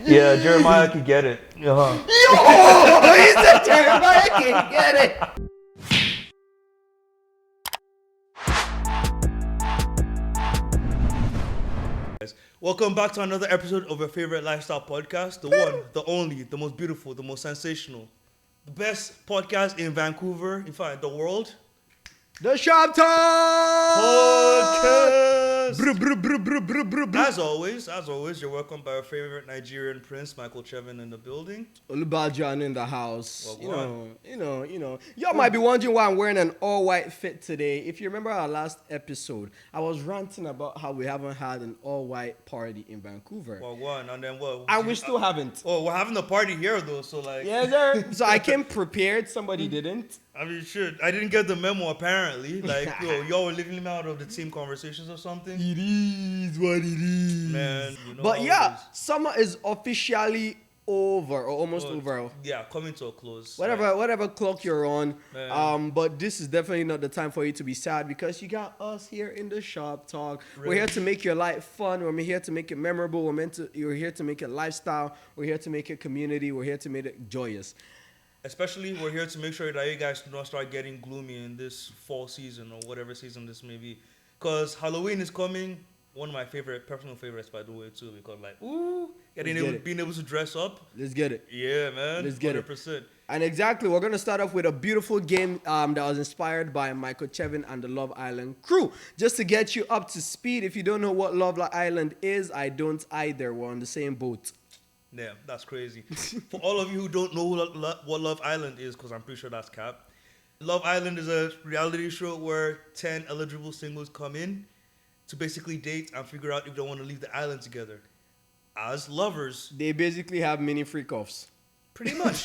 Yeah, Jeremiah can get it. Uh-huh. Yo, he said Jeremiah can get it. Welcome back to another episode of your favorite lifestyle podcast. The one, the only, the most beautiful, the most sensational, the best podcast in Vancouver, in fact, the world. The Shop Talk Podcast. As As always, you're welcomed by our favorite Nigerian prince, Michael Chevin, in the building. Olubajan in the house. Well, You know. Y'all might be wondering why I'm wearing an all-white fit today. If you remember our last episode, I was ranting about how we haven't had an all-white party in Vancouver. Well, one, and then what? And we still haven't. Oh, we're having a party here, though, so like... Yeah, sir. So I came prepared. Somebody didn't. I mean, shit, I didn't get the memo, apparently. Like, y'all were leaving me out of the team conversations or something. It is what it is. Man, you know But how yeah, it is. summer is officially over or almost over. Yeah, coming to a close. Whatever clock you're on. Man. But this is definitely not the time for you to be sad because you got us here in the Shop Talk. Really? We're here to make your life fun. We're here to make it memorable. You're here to make it lifestyle. We're here to make it community. We're here to make it joyous. Especially, we're here to make sure that you guys do not start getting gloomy in this fall season or whatever season this may be. Because Halloween is coming. One of my personal favorites, by the way, too. Because, like, being able to dress up. Let's get it. Yeah, man. Let's get 100%. it. And exactly, we're going to start off with a beautiful game that was inspired by Michael Chevin and the Love Island crew. Just to get you up to speed, if you don't know what Love Island is, I don't either. We're on the same boat. Yeah, that's crazy. For all of you who don't know what Love Island is, because I'm pretty sure that's cap. Love Island is a reality show where 10 eligible singles come in to basically date and figure out if they want to leave the island together as lovers. They basically have mini freak-offs. Pretty much,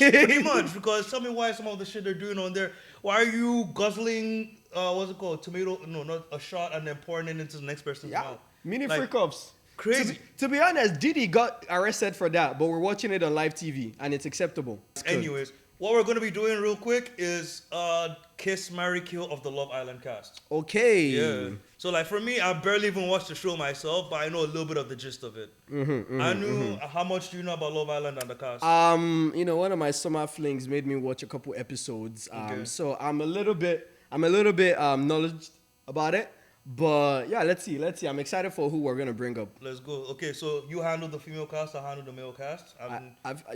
because tell me why some of the shit they're doing on there. Why are you guzzling, what's it called, tomato, no, not a shot, and then pouring it into the next person's mouth? Mini freak-offs. Crazy. To be honest, Diddy got arrested for that, but we're watching it on live TV, and it's acceptable. Anyways, what we're going to be doing real quick is Kiss, Marry, Kill of the Love Island cast. Okay. Yeah. So, like, for me, I barely even watched the show myself, but I know a little bit of the gist of it. How much do you know about Love Island and the cast? One of my summer flings made me watch a couple episodes. So I'm a little bit knowledgeable about it. But yeah, let's see. I'm excited for who we're gonna bring up. Let's go. Okay, so you handle the female cast, I handle the male cast.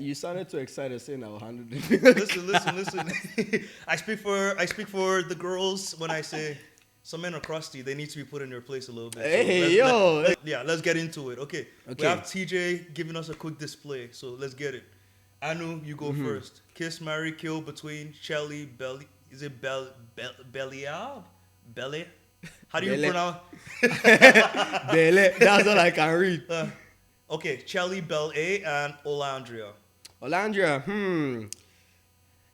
You sounded too excited saying I'll handle it. Listen. I speak for the girls when I say some men are crusty. They need to be put in their place a little bit. Let's get into it. Okay. We have TJ giving us a quick display, so let's get it. Anu, you go first. Kiss, marry, kill between Shelly, Belly. Is it Belly? How do you pronounce? Bele. That's all I can read. Okay, Shelly, Belle A, and Olandria.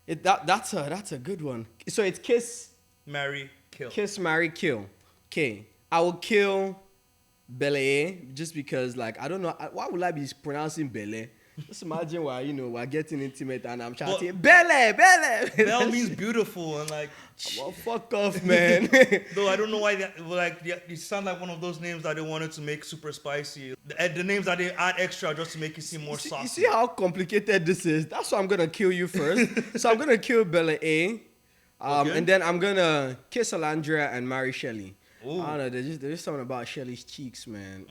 That's a good one. So it's kiss, marry, kill. Kiss, marry, kill. Okay, I will kill Bele just because, like, I don't know why would I be pronouncing Bele. Just imagine we're getting intimate and I'm shouting, Bele. Belle means beautiful and like... Well, fuck off, man. Though I don't know why, you sound like one of those names that they wanted to make super spicy. The names that they add extra just to make it seem more saucy. You see how complicated this is? That's why I'm going to kill you first. So I'm going to kill Bele A. And then I'm going to kiss Alandria and marry Shelly. Ooh. I don't know, there's just something about Shelly's cheeks, man.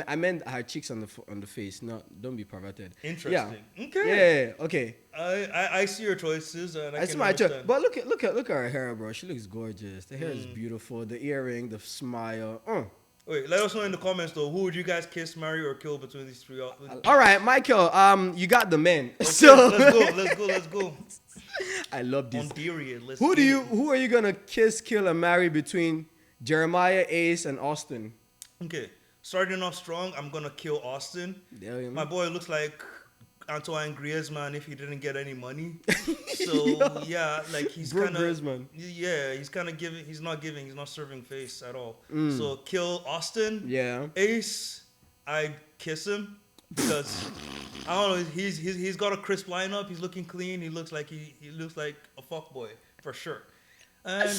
I meant her cheeks on the face. Don't be perverted. Interesting. Yeah. Okay. Yeah. Okay. I see your choices. And I see my choice. But look at her hair, bro. She looks gorgeous. The hair is beautiful. The earring, the smile. Wait, let us know in the comments though. Who would you guys kiss, marry, or kill between these three? All right, Michael. You got the men. Okay, so let's go. I love this. Who are you gonna kiss, kill, and marry between Jeremiah, Ace, and Austin? Okay. Starting off strong, I'm going to kill Austin. My boy looks like Antoine Griezmann if he didn't get any money. So, yeah, like he's kind of... Griezmann. Yeah, he's kind of giving... He's not serving face at all. So, kill Austin. Yeah. Ace, I kiss him because, I don't know, he's got a crisp lineup. He's looking clean. He looks like he looks like a fuckboy, for sure. And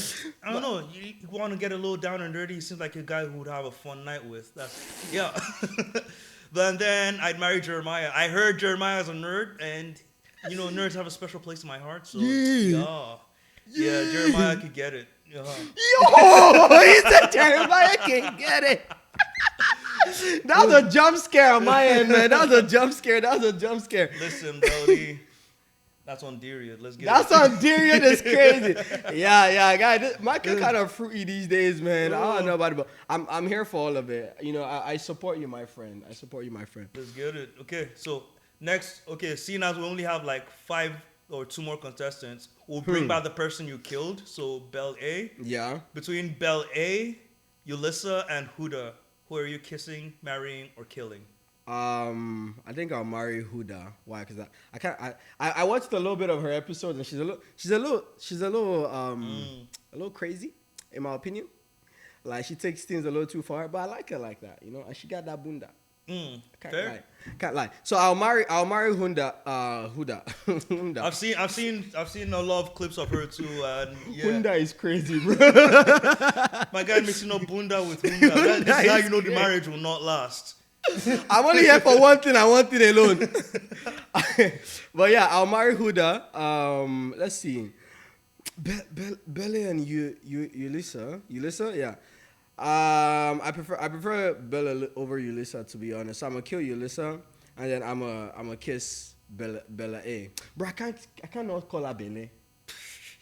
I don't know, you want to get a little down and dirty. He seems like a guy who would have a fun night with. But then I'd marry Jeremiah. I heard Jeremiah's a nerd, and you know, nerds have a special place in my heart. So yeah, Jeremiah could get it. Yo, he said Jeremiah can get it. That was a jump scare on my end, man. That was a jump scare. Listen, Brody. That's on Darius. Let's get That's it. on Darius. That's crazy. Yeah, guys. Michael kind of fruity these days, man. I don't know about it, but I'm here for all of it. You know, I support you, my friend. Let's get it. Okay, so next, seeing as we only have like 5 or 2 more contestants, we'll bring back the person you killed. So Belle A. Yeah. Between Belle A, Yulissa, and Huda, who are you kissing, marrying, or killing? I think I'll marry Huda. Why? Because I can't. I watched a little bit of her episodes, and she's a little crazy, in my opinion. Like, she takes things a little too far, but I like her like that, you know. And she got that bunda. Can't lie. So I'll marry Huda. I've seen a lot of clips of her too, and yeah. Hunda is crazy, bro. My guy mixing up bunda with Hunda. This is how you know the marriage will not last. I'm only here for one thing and one thing alone. But yeah, I'll marry Huda. Let's see. Bella and Yulissa, yeah. I prefer Bella over Yulissa, to be honest. So I'm gonna kill Yulissa, and then I'm gonna kiss Bella A. Bro, I cannot call her Belle.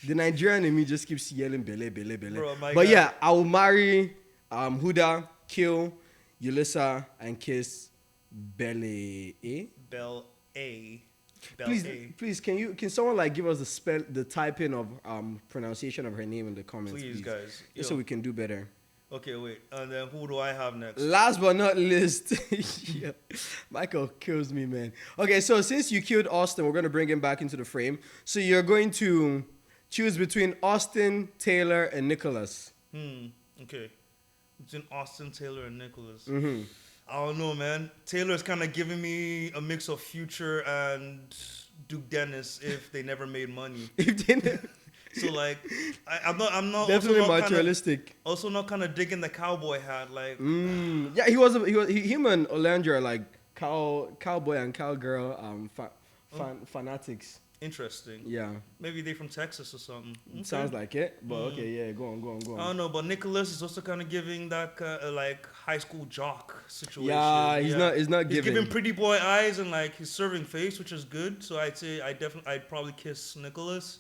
The Nigerian in me just keeps yelling Belle. Bro, but yeah, I will marry Huda, kill Yulissa, and kiss Belle A. Belle A. Please, can someone like give us the typing of pronunciation of her name in the comments, please? Guys, just so we can do better. Okay, wait, and then who do I have next? Last but not least, yeah. Michael kills me, man. Okay, so since you killed Austin, we're gonna bring him back into the frame. So you're going to choose between Austin, Taylor, and Nicholas. Okay, between Austin, Taylor, and Nicholas. I don't know, man. Taylor's kind of giving me a mix of Future and Duke Dennis if they never made money. So like, I'm not definitely materialistic. Also not kind of digging the cowboy hat, like. Yeah, him and Olandra like cowboy and cowgirl fanatics. Interesting. Yeah. Maybe they from Texas or something. Okay. Sounds like it, but okay, yeah, go on. I don't know, but Nicholas is also kind of giving that like high school jock situation. Yeah, he's not giving. He's giving pretty boy eyes and like he's serving face, which is good. So I'd probably kiss Nicholas.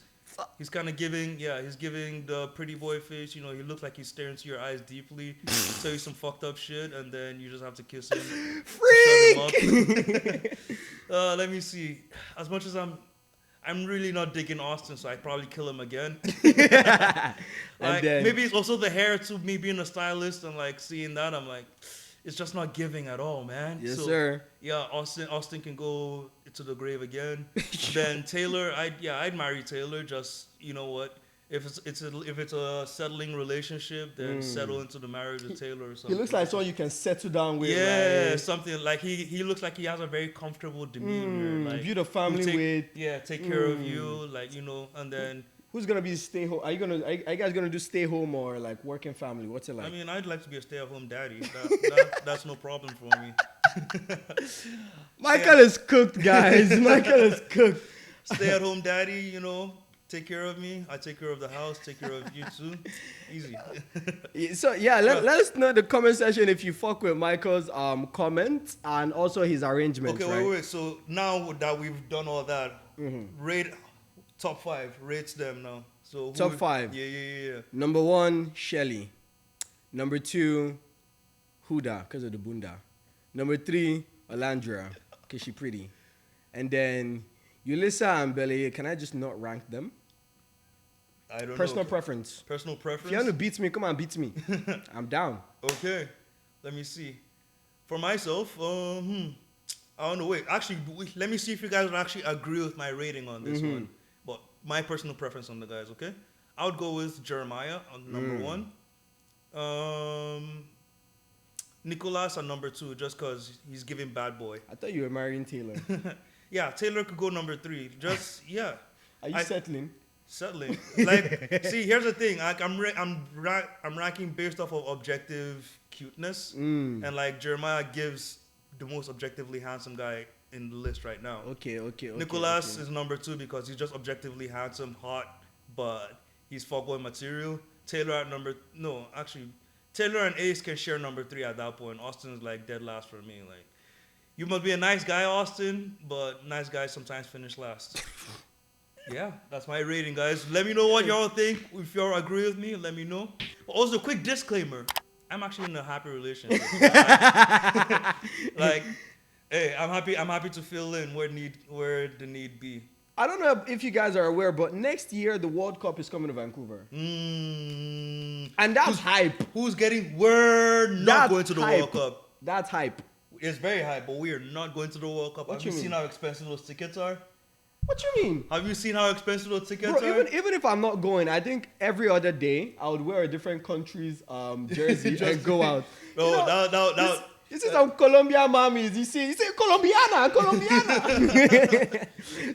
He's kind of giving the pretty boy face. You know, he looks like he's staring into your eyes deeply, tell you some fucked up shit, and then you just have to kiss him. Freak! Let me see. As much as I'm really not digging Austin, so I'd probably kill him again. Like, maybe it's also the hair to me being a stylist and like seeing that. I'm like, it's just not giving at all, man. Yes, sir. Yeah, Austin can go to the grave again. Then Taylor, I'd marry Taylor. Just, you know what? If it's a settling relationship, then settle into the marriage with Taylor or something. He looks like someone you can settle down with. Yeah, like, something like he looks like he has a very comfortable demeanor. Like, build a family with. Yeah, take care of you, like, you know, and then. Who's gonna be stay home? Are you guys gonna do stay home or like working family? What's it like? I mean, I'd like to be a stay-at-home daddy. That's no problem for me. Michael is cooked, guys. Michael is cooked. Stay-at-home daddy, you know, take care of me. I take care of the house, take care of you too. Easy. So yeah, let us know in the comment section if you fuck with Michael's comment and also his arrangements. Okay, right? wait. So now that we've done all that, rate top 5. Rates them now. So top 5. Yeah. Number 1, Shelly. Number 2, Huda, because of the bunda. Number 3, Alandra, because she's pretty. And then Yulissa and Belle, can I just not rank them? I don't know. Personal preference. Personal preference? If you want to beat me, come on, beat me. I'm down. Okay. Let me see. For myself, I don't know. Wait, actually, let me see if you guys would actually agree with my rating on this one. But my personal preference on the guys, okay? I would go with Jeremiah on number 1. Nicholas on number 2, just because he's giving bad boy. I thought you were marrying Taylor. Yeah, Taylor could go number 3. Just, yeah. Are you settling? Settling. Like, see, here's the thing. Like, I'm ranking based off of objective cuteness. And, like, Jeremiah gives the most objectively handsome guy in the list right now. Okay. Nicolas is number 2 because he's just objectively handsome, hot, but he's fuckboy material. Taylor and Ace can share number 3 at that point. Austin's like dead last for me. Like, you must be a nice guy, Austin, but nice guys sometimes finish last. Yeah, that's my rating, guys. Let me know what y'all think. If y'all agree with me, let me know. But also, quick disclaimer: I'm actually in a happy relationship. Like, hey, I'm happy to fill in where the need be. I don't know if you guys are aware, but next year the World Cup is coming to Vancouver. And that's hype. We're not going to the World Cup. That's hype. It's very hype, but we are not going to the World Cup. Have you seen how expensive those tickets are? What you mean? Have you seen how expensive those tickets are? Even if I'm not going, I think every other day I would wear a different country's jersey and go out. This is some Colombian mommies. You say Colombiana.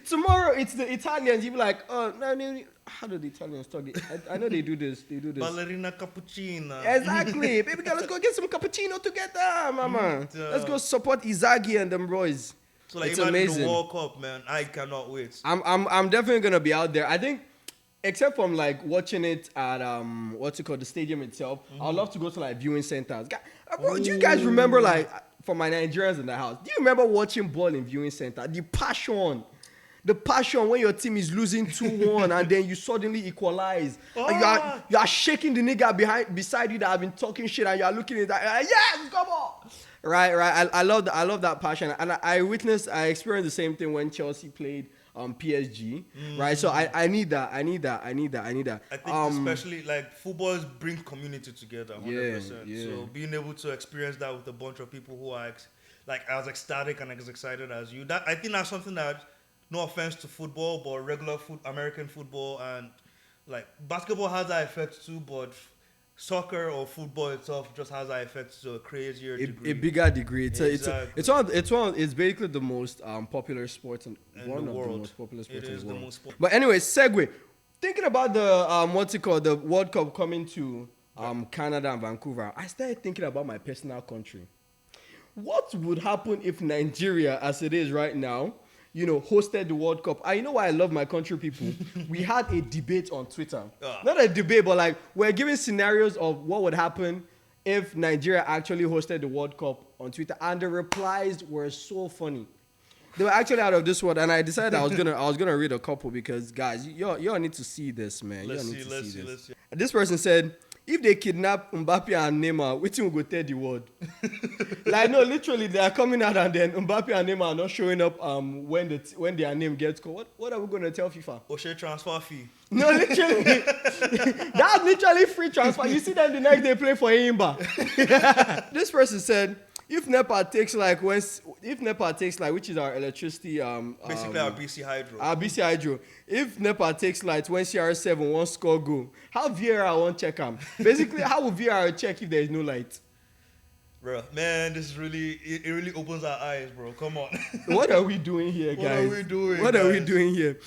Tomorrow it's the Italians. You be like, oh, no, how do the Italians talk? I know they do this. Ballerina cappuccino. Exactly. Baby girl, let's go get some cappuccino together, mama. Let's go support Izagi and them boys. So like, it's imagine amazing. The World Cup, man. I cannot wait. I'm definitely gonna be out there. I think, except from like watching it at the stadium itself, I'd love to go to like viewing centers. Bro, do you guys remember, like, for my Nigerians in the house, do you remember watching ball in viewing center? The passion when your team is losing 2-1 and then you suddenly equalize. And you are shaking the nigga beside you that have been talking shit and you are looking at that. Yes, come on. Right. I love that passion. And I experienced the same thing when Chelsea played PSG, right? So I need that. I think especially like footballs bring community together 100%. Yeah. So being able to experience that with a bunch of people who are as ecstatic and as excited as you, I think that's something that, no offense to football, but regular American football and like basketball has that effect too, but soccer or football itself just has that effect to a crazier degree. A bigger degree. It's basically the most popular sport in one the world. Of the most popular sports in the world. Most but anyway, segue. Thinking about the World Cup coming to Canada and Vancouver, I started thinking about my personal country. What would happen if Nigeria, as it is right now, hosted the World Cup? I know why I love my country, people. We had a debate on Twitter. Not a debate, but like we're giving scenarios of what would happen if Nigeria actually hosted the World Cup on Twitter, and the replies were so funny. They were actually out of this world, and I decided I was gonna read a couple because guys, y'all need to see this, man. Let's see. This person said, if they kidnap Mbappe and Neymar, which will go tell the world? Like, no, literally, they are coming out and then Mbappe and Neymar are not showing up when their name gets called. What are we going to tell FIFA? Oshe transfer fee. No, literally. That's literally free transfer. You see them the next day play for Imba. This person said, if NEPA takes which is our electricity basically our BC Hydro. Our BC Hydro. If NEPA takes light when CR7 won't score goal, how VAR won't check them? Basically, how will VAR check if there is no light? Bro, man, this is it really opens our eyes, bro. Come on. What are we doing here, guys? What are we doing here?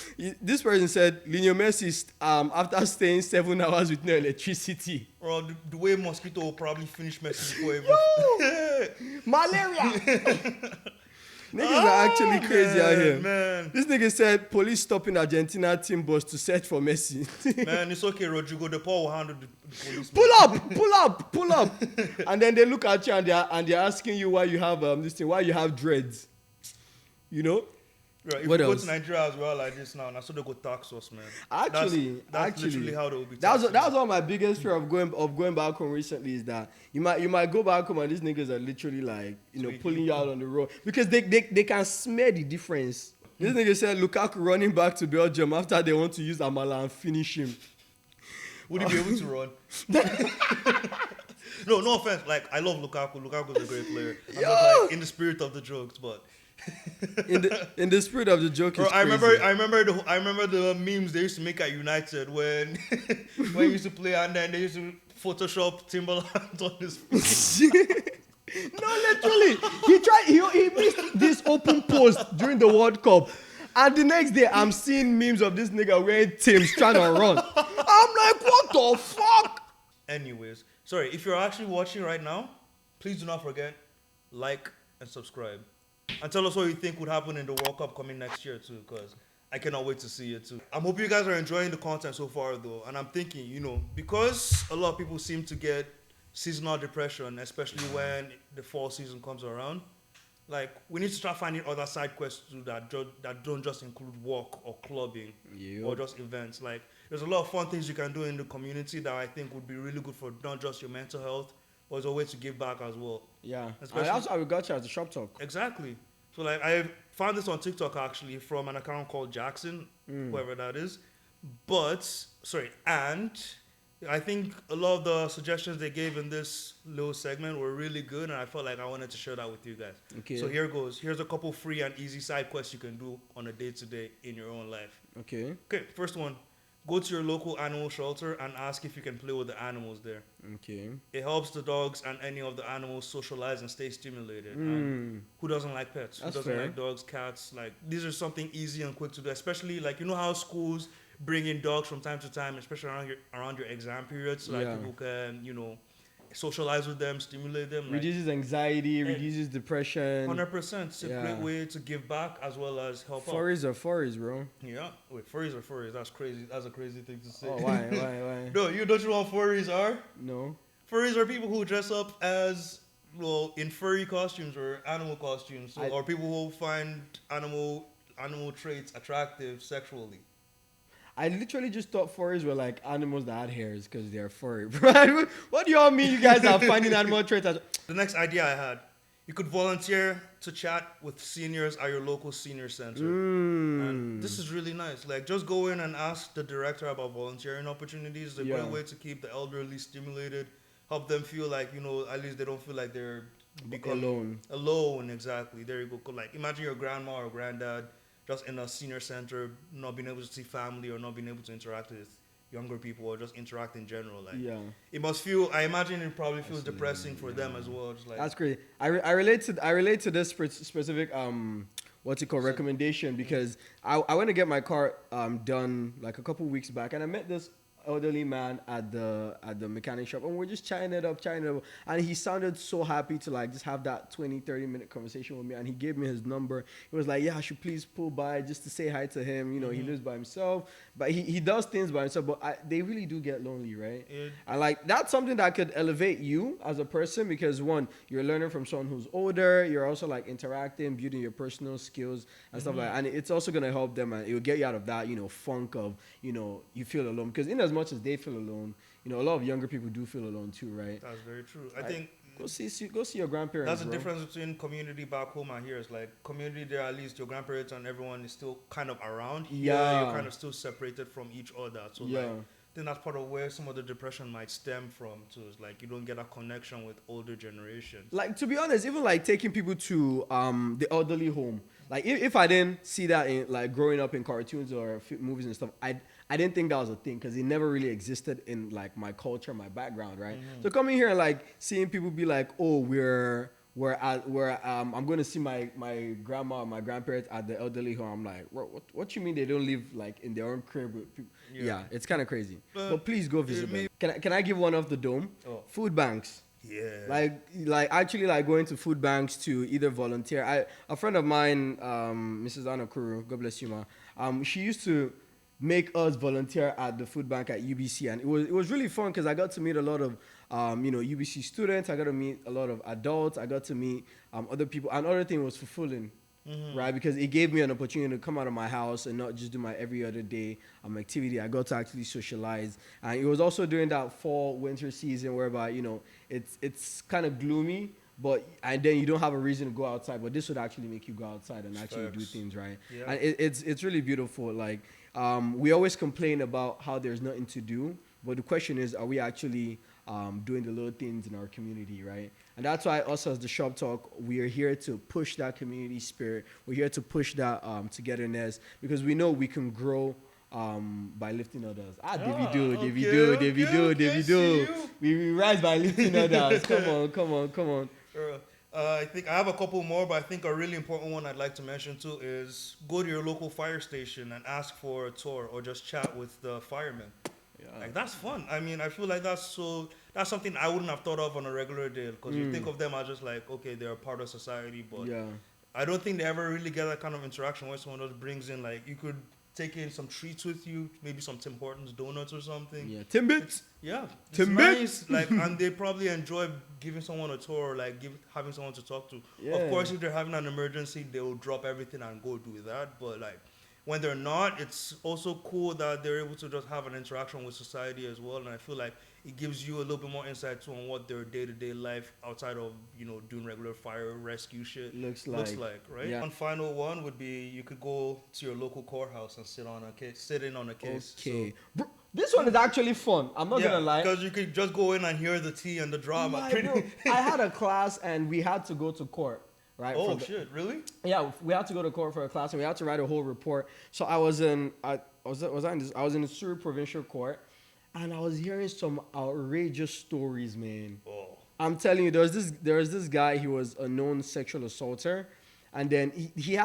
This person said, Lionel Messi, after staying 7 hours with no electricity. Bro, the way mosquito will probably finish Messi before malaria! Niggas are actually crazy out here. Man. This nigga said police stopping Argentina team bus to search for Messi. Man, it's okay, Rodrigo. The Paul will handle the police. Pull up. And then they look at you and they're asking you why you have why you have dreads. You know? Right, if we go to Nigeria as well like this now, so they go tax us, man. Actually, that's literally how they will be taxing. That was one of my biggest fear of going back home recently, is that you might go back home and these niggas are literally like, pulling you out on the road because they can smell the difference. This nigga said Lukaku running back to Belgium after they want to use Amala and finish him. Would he be able to run? No offense. Like, I love Lukaku. Lukaku's a great player. I'm just like in the spirit of the jokes, but. in the spirit of the joke, bro, I remember the memes they used to make at United when he used to play and then they used to Photoshop Timberland on his face. No, literally, he missed this open post during the World Cup, and the next day I'm seeing memes of this nigga wearing Timbs trying to run. I'm like, what the fuck? Anyways, sorry, if you're actually watching right now, please do not forget, like, and subscribe. And tell us what you think would happen in the World Cup coming next year too, because I cannot wait to see it too. I'm hoping you guys are enjoying the content so far though, and I'm thinking, because a lot of people seem to get seasonal depression, especially when the fall season comes around. Like, we need to start finding other side quests to do that don't just include work or clubbing or just events. Like, there's a lot of fun things you can do in the community that I think would be really good for not just your mental health, but it's a way to give back as well. Yeah, that's how we got you as a shop talk. Exactly. So, like, I found this on TikTok, actually, from an account called Jackson, whoever that is. And I think a lot of the suggestions they gave in this little segment were really good, and I felt like I wanted to share that with you guys. Okay. So here goes. Here's a couple free and easy side quests you can do on a day-to-day in your own life. Okay. Okay, first one. Go to your local animal shelter and ask if you can play with the animals there. Okay. It helps the dogs and any of the animals socialize and stay stimulated. And who doesn't like pets? That's who doesn't fair. like dogs, cats? Like, these are something easy and quick to do, especially, like, how schools bring in dogs from time to time, especially around your exam periods, so that people can, socialize with them, stimulate them. Reduces anxiety, reduces depression. 100%. It's a great way to give back as well as help out. Furries are furries, bro. Yeah. Wait, furries are furries. That's crazy. That's a crazy thing to say. Oh, why? No, don't you know what furries are? No. Furries are people who dress up as, in furry costumes or animal costumes, or people who find animal traits attractive sexually. I literally just thought furries were like animals that had hairs because they're furry. What do y'all mean you guys are finding animal traits? The next idea I had, you could volunteer to chat with seniors at your local senior center. And this is really nice. Like, just go in and ask the director about volunteering opportunities. It's a great way to keep the elderly stimulated, help them feel like, at least they don't feel like they're alone, exactly. There you go. Like, imagine your grandma or granddad just in a senior center, not being able to see family or not being able to interact with younger people or just interact in general. Like, it must feel. I imagine it probably feels depressing for them as well. Just like, that's great. I relate to this specific recommendation because I went to get my car done like a couple weeks back, and I met this elderly man at the mechanic shop, and we're just chatting it up, and he sounded so happy to like just have that 20-30 minute conversation with me, and he gave me his number. He was like, I should please pull by just to say hi to him. He lives by himself, but he does things by himself, but they really do get lonely, right? And like, that's something that could elevate you as a person, because one, you're learning from someone who's older, you're also like interacting, building your personal skills and stuff like that, and it's also going to help them, and it will get you out of that funk of you feel alone, because in as much as they feel alone, a lot of younger people do feel alone too, right? That's very true. I think go see your grandparents. That's the difference between community back home and here. It's like community there, at least your grandparents and everyone is still kind of around. You're kind of still separated from each other. So like, I think that's part of where some of the depression might stem from too. It's like you don't get a connection with older generations. Like, to be honest, even like taking people to the elderly home. Like, if I didn't see that in like growing up in cartoons or movies and stuff, I didn't think that was a thing, because it never really existed in like my culture, my background, right? So coming here and like seeing people be like, oh, I'm going to see my grandma or my grandparents at the elderly home. I'm like, what you mean they don't live like in their own crib with people? Yeah, it's kind of crazy. But please go visit them. Can I give one off the dome? Food banks. Yeah. Like actually like going to food banks to either volunteer. A friend of mine, Mrs. Anna Kuru, God bless you, ma. She used to make us volunteer at the food bank at UBC, and it was really fun because I got to meet a lot of UBC students. I got to meet a lot of adults. I got to meet other people. Another thing was fulfilling, right? Because it gave me an opportunity to come out of my house and not just do my every other day activity. I got to actually socialize, and it was also during that fall winter season whereby it's kind of gloomy. And then you don't have a reason to go outside, but this would actually make you go outside and actually do things, right? Yeah. And it's really beautiful. Like, we always complain about how there's nothing to do, but the question is, are we actually doing the little things in our community, right? And that's why us as the Shop Talk, we are here to push that community spirit. We're here to push that togetherness, because we know we can grow by lifting others. Davido. We rise by lifting others. Come on. I think I have a couple more, but I think a really important one I'd like to mention too is go to your local fire station and ask for a tour or just chat with the firemen. Yeah. Like that's fun. I mean, I feel like that's something I wouldn't have thought of on a regular day because you think of them as just like, okay, they're a part of society, but I don't think they ever really get that kind of interaction where someone else brings in, like, you could take in some treats with you, maybe some Tim Hortons donuts or something. Yeah, Timbits. Yeah, it's Timbits. nice. Like, and they probably enjoy giving someone a tour, or like having someone to talk to. Yeah. Of course, if they're having an emergency, they will drop everything and go do that. But like, when they're not, it's also cool that they're able to just have an interaction with society as well. And I feel like it gives you a little bit more insight too on what their day-to-day life outside of, you know, doing regular fire rescue shit looks like, right? Yeah. One final one would be you could go to your local courthouse and sit in on a case. Okay. Bro, this one is actually fun. I'm not gonna lie. Because you could just go in and hear the tea and the drama. Bro, I had a class and we had to go to court. Right? Oh shit! Really? Yeah, we had to go to court for a class, and we had to write a whole report. So I was in the Surrey Provincial Court, and I was hearing some outrageous stories, man. Oh. I'm telling you, there was this guy. He was a known sexual assaulter, and then he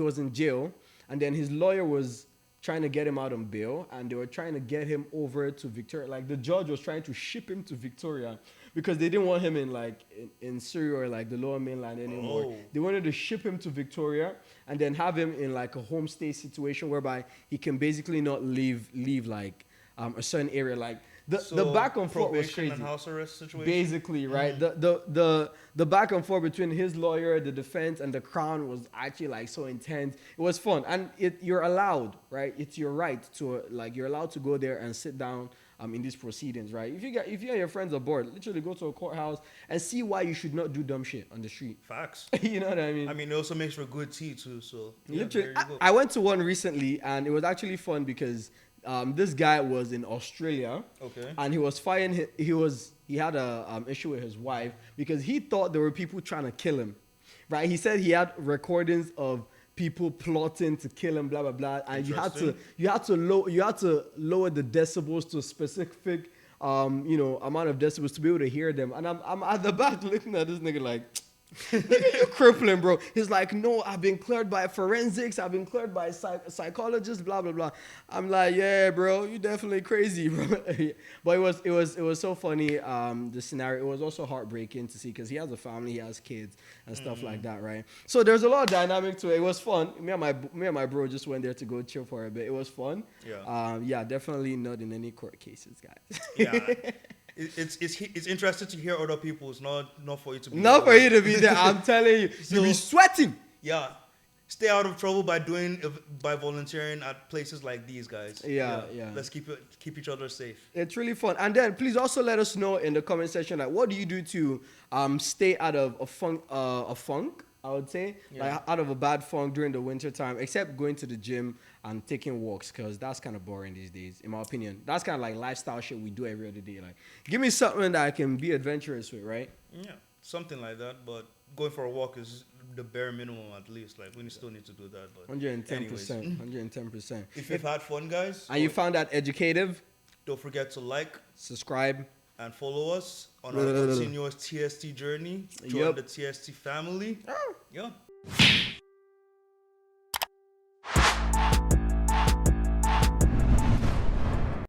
was in jail, and then his lawyer was trying to get him out on bail, and they were trying to get him over to Victoria. Like, the judge was trying to ship him to Victoria because they didn't want him in Surrey or like the Lower Mainland anymore. Oh. They wanted to ship him to Victoria and then have him in like a homestay situation whereby he can basically not leave like a certain area. Like the back and forth was crazy. And house arrest situation. Basically, right? The back and forth between his lawyer, the defense, and the crown was actually like so intense. It was fun, and you're allowed, right? It's your right to you're allowed to go there and sit down in these proceedings, right? If you and your friends are bored, literally go to a courthouse and see why you should not do dumb shit on the street. Facts. You know what I mean? I mean, it also makes for good tea too. So yeah, literally, I went to one recently, and it was actually fun because this guy was in Australia. Okay. And he was fighting. He had a issue with his wife because he thought there were people trying to kill him, right? He said he had recordings of people plotting to kill him, blah blah blah, and you had to lower the decibels to a specific amount of decibels to be able to hear them. And I'm at the back looking at this nigga like, look at you crippling, bro. He's like, no, I've been cleared by forensics, I've been cleared by psychologists, blah blah blah. I'm like, yeah, bro, you definitely crazy, bro. But it was so funny. The scenario, it was also heartbreaking to see because he has a family, he has kids and stuff like that, right? So there's a lot of dynamic to it. It was fun. Me and my bro just went there to go chill for a bit. It was fun. Yeah. Definitely not in any court cases, guys. Yeah. It's interesting to hear other people's, not for you to be not for you to be there. I'm telling you, you'll be sweating. Yeah, stay out of trouble by volunteering at places like these, guys. Yeah. Let's keep each other safe. It's really fun. And then please also let us know in the comment section, like, what do you do to stay out of a funk? I would say, like, out of a bad funk during the winter time, except going to the gym and taking walks, because that's kind of boring these days, in my opinion. That's kind of like lifestyle shit we do every other day. Like, give me something that I can be adventurous with, right? Yeah, something like that. But going for a walk is the bare minimum, at least. Like, we still need to do that. But 110%. 110%. If you've had fun, guys, and you found that educative, don't forget to like, subscribe, and follow us on our continuous TST journey. Join the TST family. Yeah.